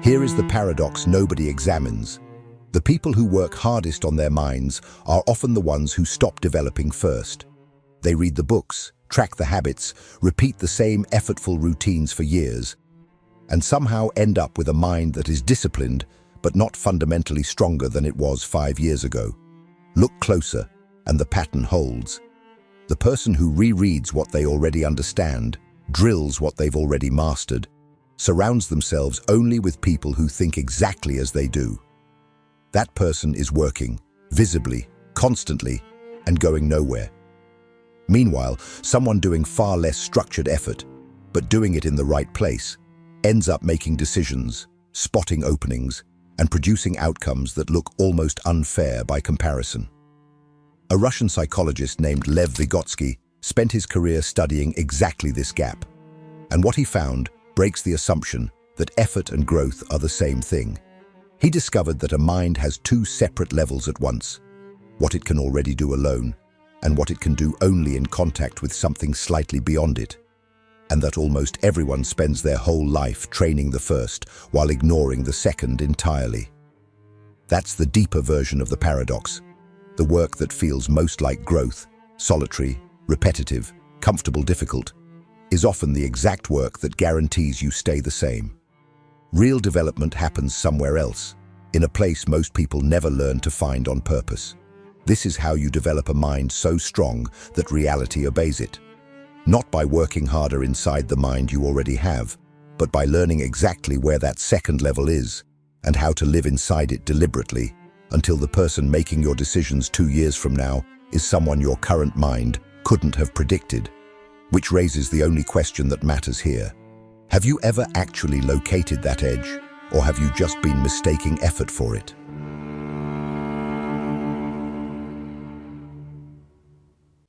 Here is the paradox nobody examines. The people who work hardest on their minds are often the ones who stop developing first. They read the books, track the habits, repeat the same effortful routines for years, and somehow end up with a mind that is disciplined but not fundamentally stronger than it was 5 years ago. Look closer, and the pattern holds. The person who rereads what they already understand, drills what they've already mastered, surrounds themselves only with people who think exactly as they do. That person is working, visibly, constantly, and going nowhere. Meanwhile, someone doing far less structured effort, but doing it in the right place, ends up making decisions, spotting openings, and producing outcomes that look almost unfair by comparison. A Russian psychologist named Lev Vygotsky spent his career studying exactly this gap, and what he found breaks the assumption that effort and growth are the same thing. He discovered that a mind has two separate levels at once: what it can already do alone, and what it can do only in contact with something slightly beyond it, and that almost everyone spends their whole life training the first while ignoring the second entirely. That's the deeper version of the paradox. The work that feels most like growth, solitary, repetitive, comfortable, difficult, is often the exact work that guarantees you stay the same. Real development happens somewhere else, in a place most people never learn to find on purpose. This is how you develop a mind so strong that reality obeys it. Not by working harder inside the mind you already have, but by learning exactly where that second level is and how to live inside it deliberately, until the person making your decisions 2 years from now is someone your current mind couldn't have predicted. Which raises the only question that matters here. Have you ever actually located that edge, or have you just been mistaking effort for it?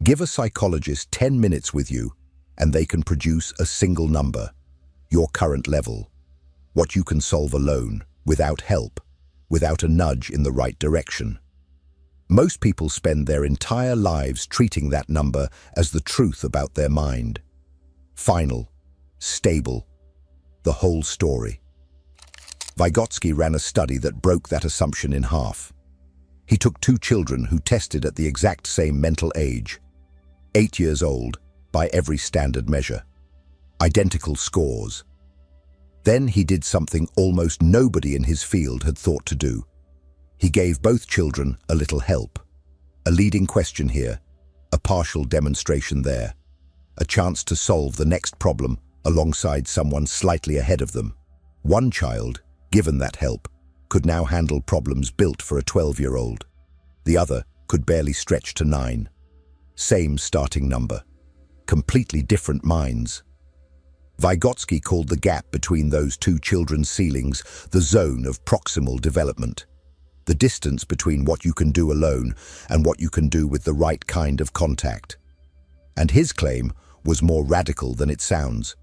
Give a psychologist 10 minutes with you, and they can produce a single number, your current level, what you can solve alone, without help, without a nudge in the right direction. Most people spend their entire lives treating that number as the truth about their mind. Final, stable, the whole story. Vygotsky ran a study that broke that assumption in half. He took 2 children who tested at the exact same mental age, 8 years old by every standard measure. Identical scores. Then he did something almost nobody in his field had thought to do. He gave both children a little help. A leading question here, a partial demonstration there, a chance to solve the next problem alongside someone slightly ahead of them. One child, given that help, could now handle problems built for a 12-year-old. The other could barely stretch to 9. Same starting number. Completely different minds. Vygotsky called the gap between those 2 children's ceilings the zone of proximal development. The distance between what you can do alone and what you can do with the right kind of contact. And his claim was more radical than it sounds.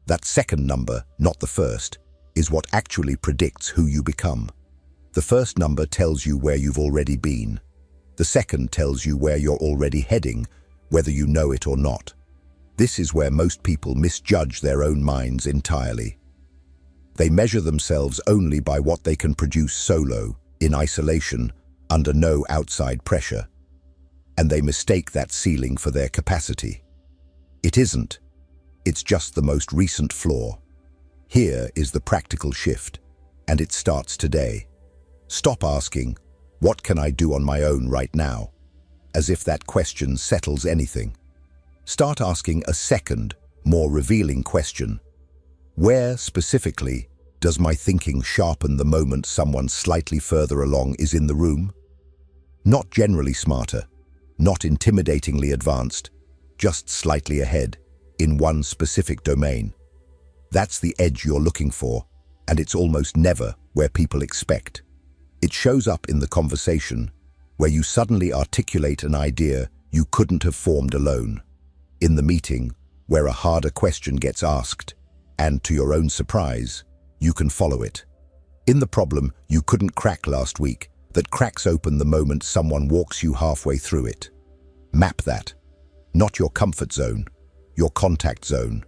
That second number, not the first, is what actually predicts who you become. The first number tells you where you've already been. The second tells you where you're already heading, whether you know it or not. This is where most people misjudge their own minds entirely. They measure themselves only by what they can produce solo, in isolation, under no outside pressure. And they mistake that ceiling for their capacity. It isn't. It's just the most recent flaw. Here is the practical shift, and it starts today. Stop asking, "What can I do on my own right now?" as if that question settles anything. Start asking a second, more revealing question. Where, specifically, does my thinking sharpen the moment someone slightly further along is in the room? Not generally smarter, not intimidatingly advanced, just slightly ahead, in one specific domain. That's the edge you're looking for, and it's almost never where people expect. It shows up in the conversation, where you suddenly articulate an idea you couldn't have formed alone. In the meeting, where a harder question gets asked, and to your own surprise, you can follow it. In the problem you couldn't crack last week, that cracks open the moment someone walks you halfway through it. Map that. Not your comfort zone, your contact zone.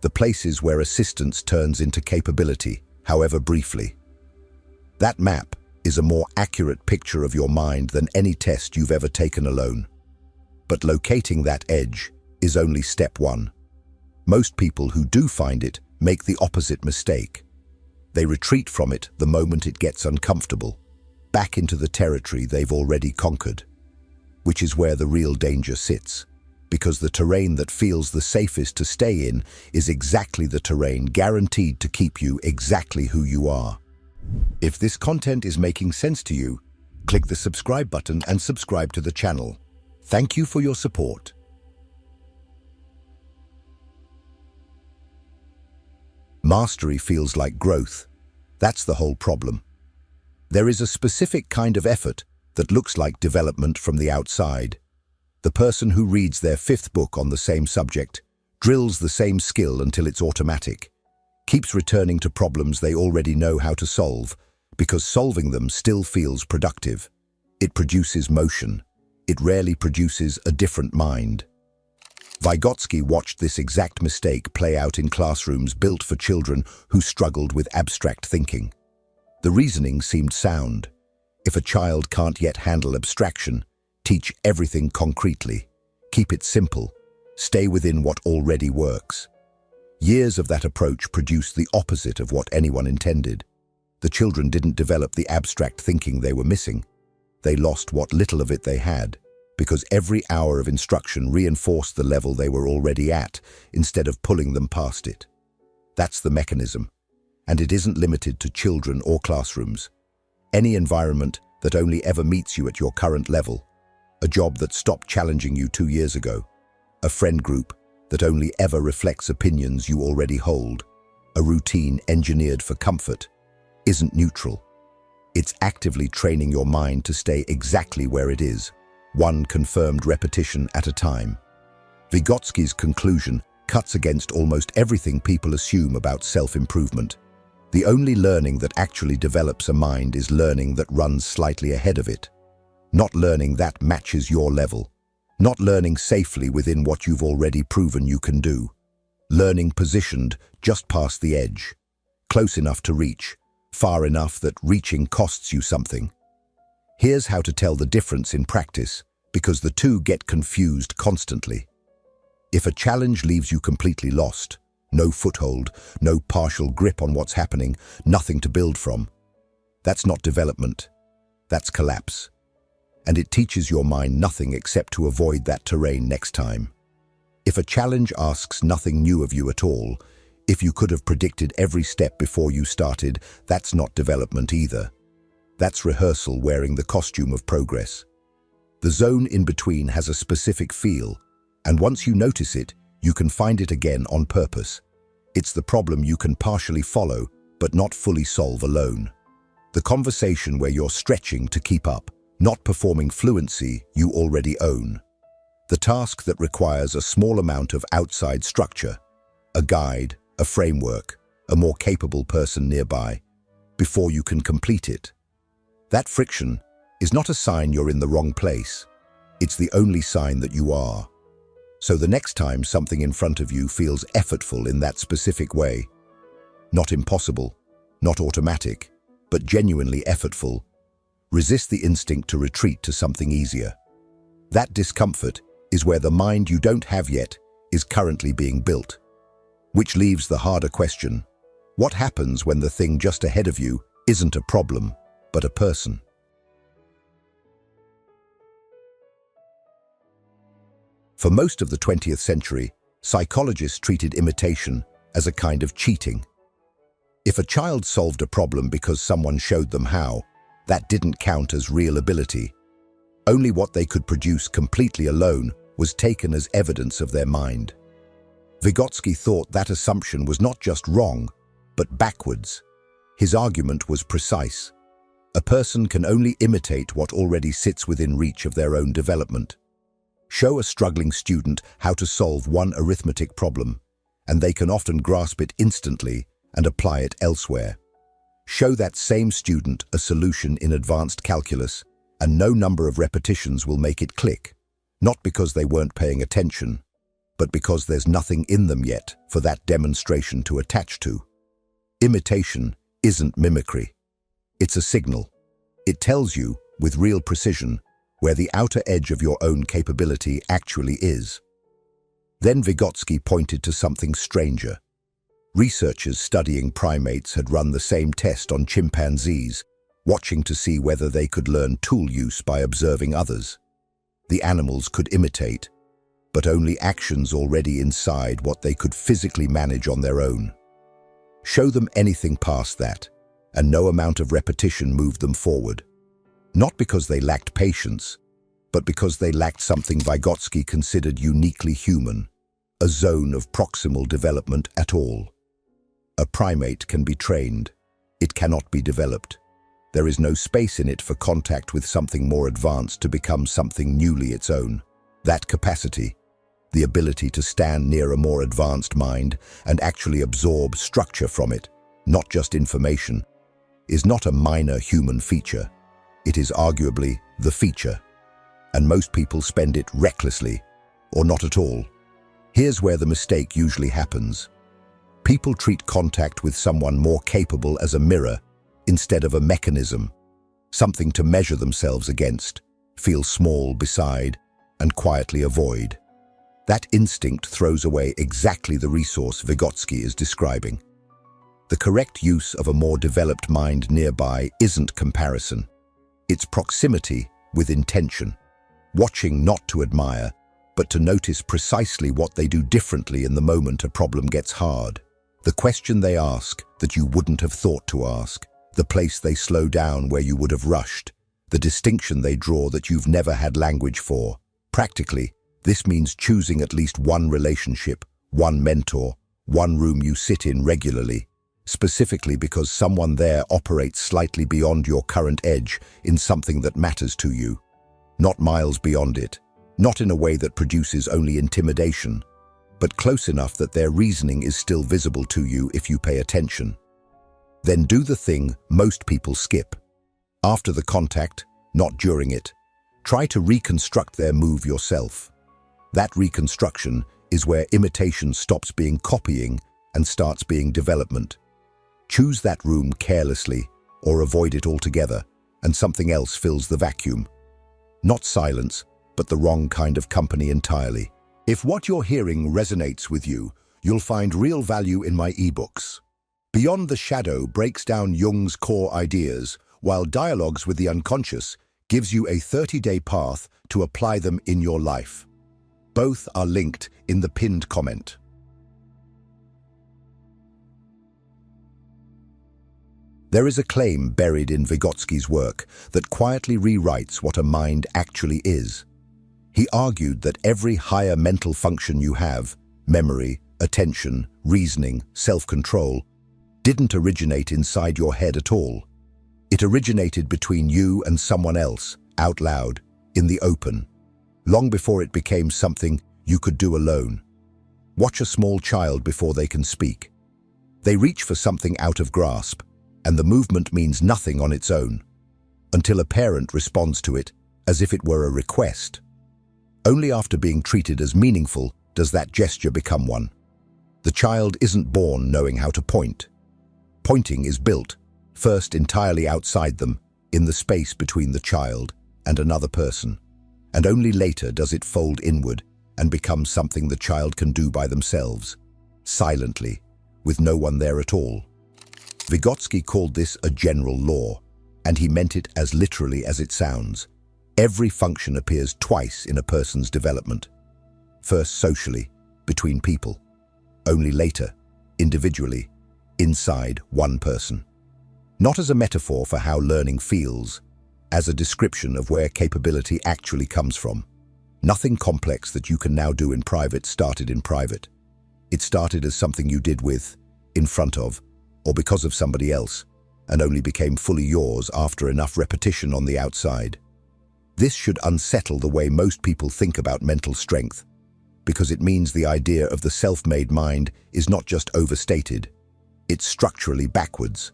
The places where assistance turns into capability, however briefly. That map is a more accurate picture of your mind than any test you've ever taken alone. But locating that edge is only step one. Most people who do find it make the opposite mistake. They retreat from it the moment it gets uncomfortable, back into the territory they've already conquered, which is where the real danger sits, because the terrain that feels the safest to stay in is exactly the terrain guaranteed to keep you exactly who you are. If this content is making sense to you, click the subscribe button and subscribe to the channel. Thank you for your support. Mastery feels like growth. That's the whole problem. There is a specific kind of effort that looks like development from the outside. The person who reads their 5th book on the same subject, drills the same skill until it's automatic, keeps returning to problems they already know how to solve, because solving them still feels productive. It produces motion. It rarely produces a different mind. Vygotsky watched this exact mistake play out in classrooms built for children who struggled with abstract thinking. The reasoning seemed sound. If a child can't yet handle abstraction, teach everything concretely. Keep it simple. Stay within what already works. Years of that approach produced the opposite of what anyone intended. The children didn't develop the abstract thinking they were missing. They lost what little of it they had, because every hour of instruction reinforced the level they were already at, instead of pulling them past it. That's the mechanism, and it isn't limited to children or classrooms. Any environment that only ever meets you at your current level, a job that stopped challenging you 2 years ago, a friend group that only ever reflects opinions you already hold, a routine engineered for comfort, isn't neutral. It's actively training your mind to stay exactly where it is, one confirmed repetition at a time. Vygotsky's conclusion cuts against almost everything people assume about self-improvement. The only learning that actually develops a mind is learning that runs slightly ahead of it. Not learning that matches your level. Not learning safely within what you've already proven you can do. Learning positioned just past the edge. Close enough to reach, far enough that reaching costs you something. Here's how to tell the difference in practice, because the two get confused constantly. If a challenge leaves you completely lost, no foothold, no partial grip on what's happening, nothing to build from, that's not development, that's collapse. And it teaches your mind nothing except to avoid that terrain next time. If a challenge asks nothing new of you at all, if you could have predicted every step before you started, that's not development either. That's rehearsal wearing the costume of progress. The zone in between has a specific feel, and once you notice it, you can find it again on purpose. It's the problem you can partially follow, but not fully solve alone. The conversation where you're stretching to keep up, not performing fluency you already own. The task that requires a small amount of outside structure, a guide, a framework, a more capable person nearby, before you can complete it. That friction is not a sign you're in the wrong place. It's the only sign that you are. So the next time something in front of you feels effortful in that specific way, not impossible, not automatic, but genuinely effortful, resist the instinct to retreat to something easier. That discomfort is where the mind you don't have yet is currently being built. Which leaves the harder question: what happens when the thing just ahead of you isn't a problem, but a person? For most of the 20th century, psychologists treated imitation as a kind of cheating. If a child solved a problem because someone showed them how, that didn't count as real ability. Only what they could produce completely alone was taken as evidence of their mind. Vygotsky thought that assumption was not just wrong, but backwards. His argument was precise. A person can only imitate what already sits within reach of their own development. Show a struggling student how to solve one arithmetic problem, and they can often grasp it instantly and apply it elsewhere. Show that same student a solution in advanced calculus, and no number of repetitions will make it click, not because they weren't paying attention, but because there's nothing in them yet for that demonstration to attach to. Imitation isn't mimicry. It's a signal. It tells you, with real precision, where the outer edge of your own capability actually is. Then Vygotsky pointed to something stranger. Researchers studying primates had run the same test on chimpanzees, watching to see whether they could learn tool use by observing others. The animals could imitate, but only actions already inside what they could physically manage on their own. Show them anything past that, and no amount of repetition moved them forward. Not because they lacked patience, but because they lacked something Vygotsky considered uniquely human, a zone of proximal development at all. A primate can be trained. It cannot be developed. There is no space in it for contact with something more advanced to become something newly its own. That capacity, the ability to stand near a more advanced mind and actually absorb structure from it, not just information, is not a minor human feature. It is arguably the feature. And most people spend it recklessly, or not at all. Here's where the mistake usually happens. People treat contact with someone more capable as a mirror instead of a mechanism, something to measure themselves against, feel small beside, and quietly avoid. That instinct throws away exactly the resource Vygotsky is describing. The correct use of a more developed mind nearby isn't comparison. It's proximity with intention. Watching not to admire, but to notice precisely what they do differently in the moment a problem gets hard. The question they ask that you wouldn't have thought to ask, the place they slow down where you would have rushed, the distinction they draw that you've never had language for. Practically, this means choosing at least one relationship, one mentor, one room you sit in regularly, specifically because someone there operates slightly beyond your current edge in something that matters to you. Not miles beyond it, not in a way that produces only intimidation, but close enough that their reasoning is still visible to you if you pay attention. Then do the thing most people skip. After the contact, not during it, try to reconstruct their move yourself. That reconstruction is where imitation stops being copying and starts being development. Choose that room carelessly or avoid it altogether, and something else fills the vacuum. Not silence, but the wrong kind of company entirely. If what you're hearing resonates with you, you'll find real value in my ebooks. Beyond the Shadow breaks down Jung's core ideas, while Dialogues with the Unconscious gives you a 30-day path to apply them in your life. Both are linked in the pinned comment. There is a claim buried in Vygotsky's work that quietly rewrites what a mind actually is. He argued that every higher mental function you have, memory, attention, reasoning, self-control, didn't originate inside your head at all. It originated between you and someone else, out loud, in the open, long before it became something you could do alone. Watch a small child before they can speak. They reach for something out of grasp, and the movement means nothing on its own, until a parent responds to it as if it were a request. Only after being treated as meaningful does that gesture become one. The child isn't born knowing how to point. Pointing is built, first entirely outside them, in the space between the child and another person, and only later does it fold inward and become something the child can do by themselves, silently, with no one there at all. Vygotsky called this a general law, and he meant it as literally as it sounds. Every function appears twice in a person's development. First socially, between people. Only later, individually, inside one person. Not as a metaphor for how learning feels, as a description of where capability actually comes from. Nothing complex that you can now do in private started in private. It started as something you did with, in front of, or because of somebody else, and only became fully yours after enough repetition on the outside. This should unsettle the way most people think about mental strength, because it means the idea of the self-made mind is not just overstated, it's structurally backwards.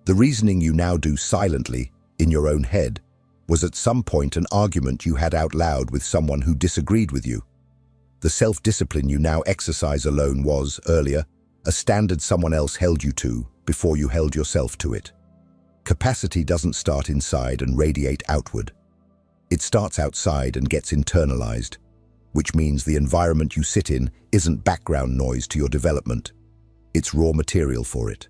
The reasoning you now do silently, in your own head, was at some point an argument you had out loud with someone who disagreed with you. The self-discipline you now exercise alone was, earlier, a standard someone else held you to, before you held yourself to it. Capacity doesn't start inside and radiate outward. It starts outside and gets internalized, which means the environment you sit in isn't background noise to your development. It's raw material for it.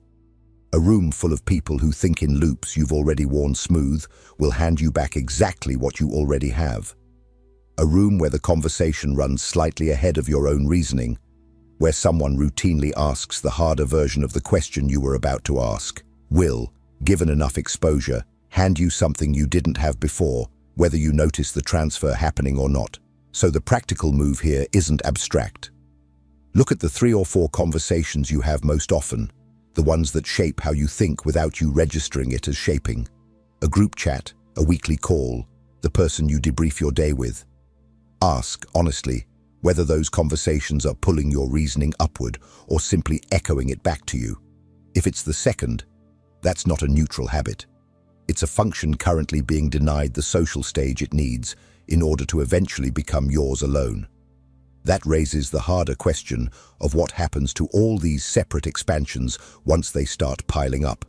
A room full of people who think in loops you've already worn smooth will hand you back exactly what you already have. A room where the conversation runs slightly ahead of your own reasoning, where someone routinely asks the harder version of the question you were about to ask, will, given enough exposure, hand you something you didn't have before, whether you notice the transfer happening or not. So the practical move here isn't abstract. Look at the 3 or 4 conversations you have most often, the ones that shape how you think without you registering it as shaping. A group chat, a weekly call, the person you debrief your day with. Ask, honestly, whether those conversations are pulling your reasoning upward or simply echoing it back to you. If it's the second, that's not a neutral habit. It's a function currently being denied the social stage it needs in order to eventually become yours alone. That raises the harder question of what happens to all these separate expansions once they start piling up.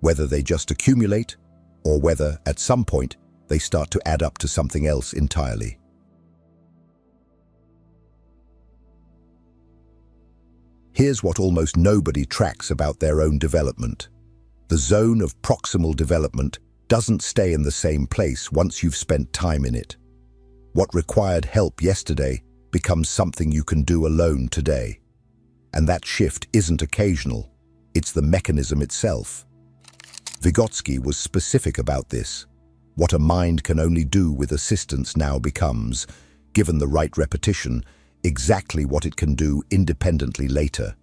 Whether they just accumulate, or whether, at some point, they start to add up to something else entirely. Here's what almost nobody tracks about their own development. The zone of proximal development doesn't stay in the same place once you've spent time in it. What required help yesterday becomes something you can do alone today. And that shift isn't occasional, it's the mechanism itself. Vygotsky was specific about this. What a mind can only do with assistance now becomes, given the right repetition, exactly what it can do independently later.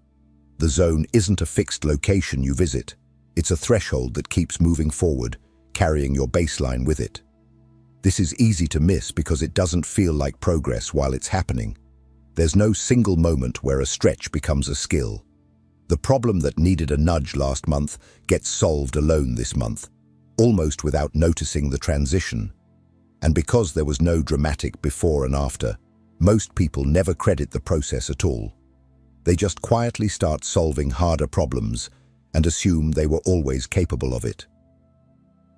The zone isn't a fixed location you visit. It's a threshold that keeps moving forward, carrying your baseline with it. This is easy to miss because it doesn't feel like progress while it's happening. There's no single moment where a stretch becomes a skill. The problem that needed a nudge last month gets solved alone this month, almost without noticing the transition. And because there was no dramatic before and after, most people never credit the process at all. They just quietly start solving harder problems and assume they were always capable of it.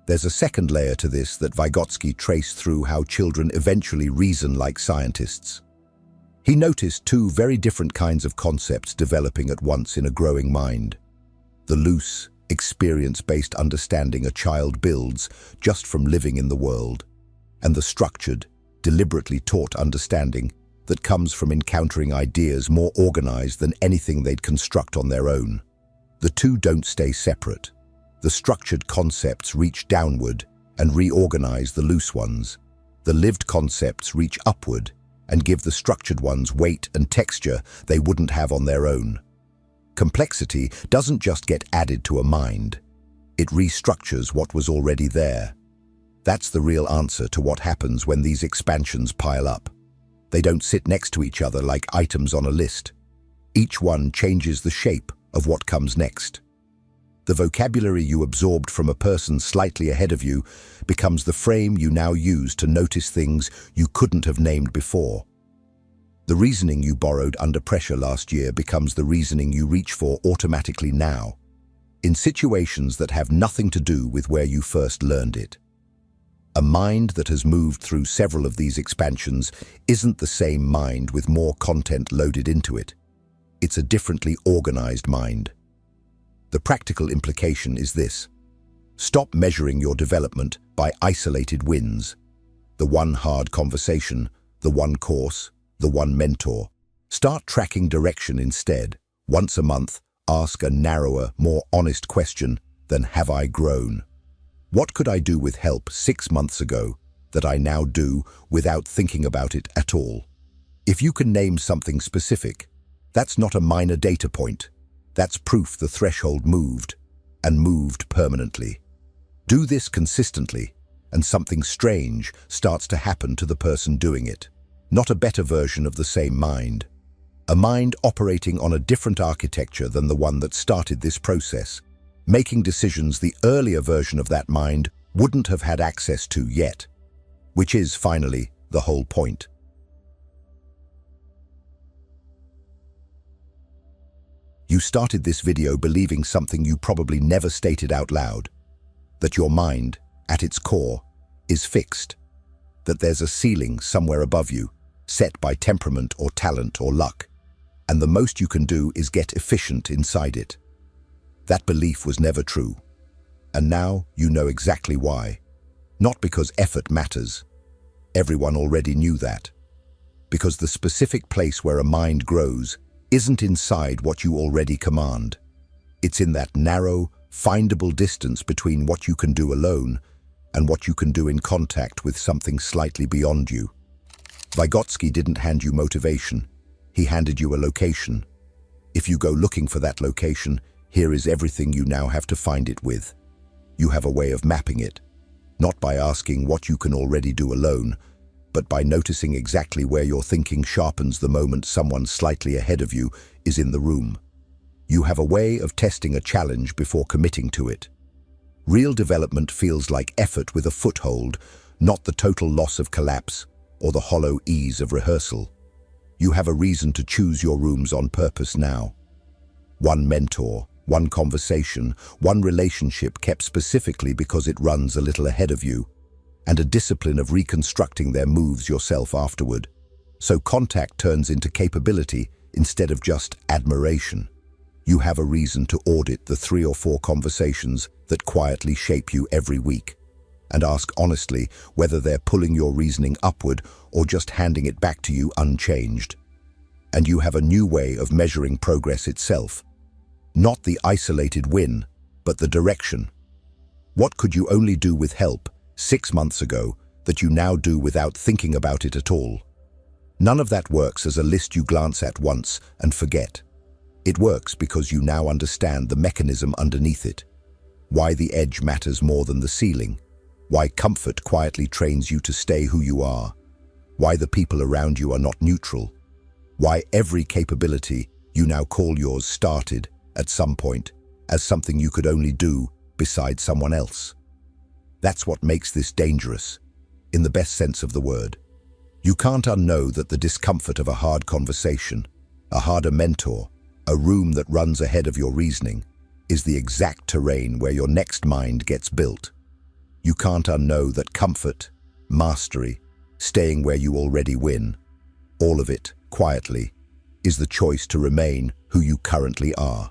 There's a second layer to this that Vygotsky traced through how children eventually reason like scientists. He noticed 2 very different kinds of concepts developing at once in a growing mind. The loose, experience-based understanding a child builds just from living in the world, and the structured, deliberately taught understanding that comes from encountering ideas more organized than anything they'd construct on their own. The 2 don't stay separate. The structured concepts reach downward and reorganize the loose ones. The lived concepts reach upward and give the structured ones weight and texture they wouldn't have on their own. Complexity doesn't just get added to a mind. It restructures what was already there. That's the real answer to what happens when these expansions pile up. They don't sit next to each other like items on a list. Each one changes the shape of what comes next. The vocabulary you absorbed from a person slightly ahead of you becomes the frame you now use to notice things you couldn't have named before. The reasoning you borrowed under pressure last year becomes the reasoning you reach for automatically now, in situations that have nothing to do with where you first learned it. A mind that has moved through several of these expansions isn't the same mind with more content loaded into it. It's a differently organized mind. The practical implication is this: stop measuring your development by isolated wins. The one hard conversation, the one course, the one mentor. Start tracking direction instead. Once a month, ask a narrower, more honest question than "Have I grown?" What could I do with help 6 months ago that I now do without thinking about it at all? If you can name something specific, that's not a minor data point. That's proof the threshold moved, and moved permanently. Do this consistently, and something strange starts to happen to the person doing it. Not a better version of the same mind. A mind operating on a different architecture than the one that started this process, making decisions the earlier version of that mind wouldn't have had access to yet, which is, finally, the whole point. You started this video believing something you probably never stated out loud, that your mind, at its core, is fixed, that there's a ceiling somewhere above you, set by temperament or talent or luck, and the most you can do is get efficient inside it. That belief was never true, and now you know exactly why. Not because effort matters. Everyone already knew that. Because the specific place where a mind grows isn't inside what you already command. It's in that narrow, findable distance between what you can do alone and what you can do in contact with something slightly beyond you. Vygotsky didn't hand you motivation. He handed you a location. If you go looking for that location, here is everything you now have to find it with. You have a way of mapping it, not by asking what you can already do alone, but by noticing exactly where your thinking sharpens the moment someone slightly ahead of you is in the room. You have a way of testing a challenge before committing to it. Real development feels like effort with a foothold, not the total loss of collapse or the hollow ease of rehearsal. You have a reason to choose your rooms on purpose now. One mentor, one conversation, one relationship kept specifically because it runs a little ahead of you, and a discipline of reconstructing their moves yourself afterward. So contact turns into capability instead of just admiration. You have a reason to audit the 3 or 4 conversations that quietly shape you every week, and ask honestly whether they're pulling your reasoning upward or just handing it back to you unchanged. And you have a new way of measuring progress itself. Not the isolated win, but the direction. What could you only do with help 6 months ago that you now do without thinking about it at all? None of that works as a list you glance at once and forget. It works because you now understand the mechanism underneath it. Why the edge matters more than the ceiling. Why comfort quietly trains you to stay who you are. Why the people around you are not neutral. Why every capability you now call yours started, at some point, as something you could only do beside someone else. That's what makes this dangerous, in the best sense of the word. You can't unknow that the discomfort of a hard conversation, a harder mentor, a room that runs ahead of your reasoning, is the exact terrain where your next mind gets built. You can't unknow that comfort, mastery, staying where you already win, all of it, quietly, is the choice to remain who you currently are.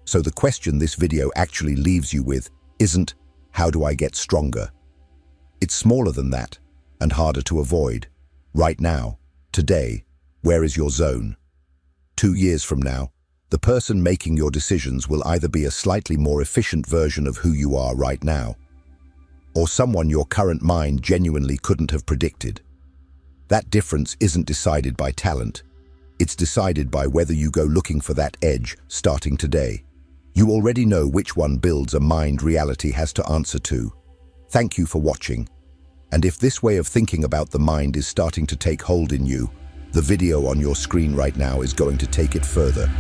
So the question this video actually leaves you with isn't, how do I get stronger? It's smaller than that, and harder to avoid. Right now, today, where is your zone? 2 years from now, the person making your decisions will either be a slightly more efficient version of who you are right now, or someone your current mind genuinely couldn't have predicted. That difference isn't decided by talent. It's decided by whether you go looking for that edge starting today. You already know which one builds a mind reality has to answer to. Thank you for watching. And if this way of thinking about the mind is starting to take hold in you, the video on your screen right now is going to take it further.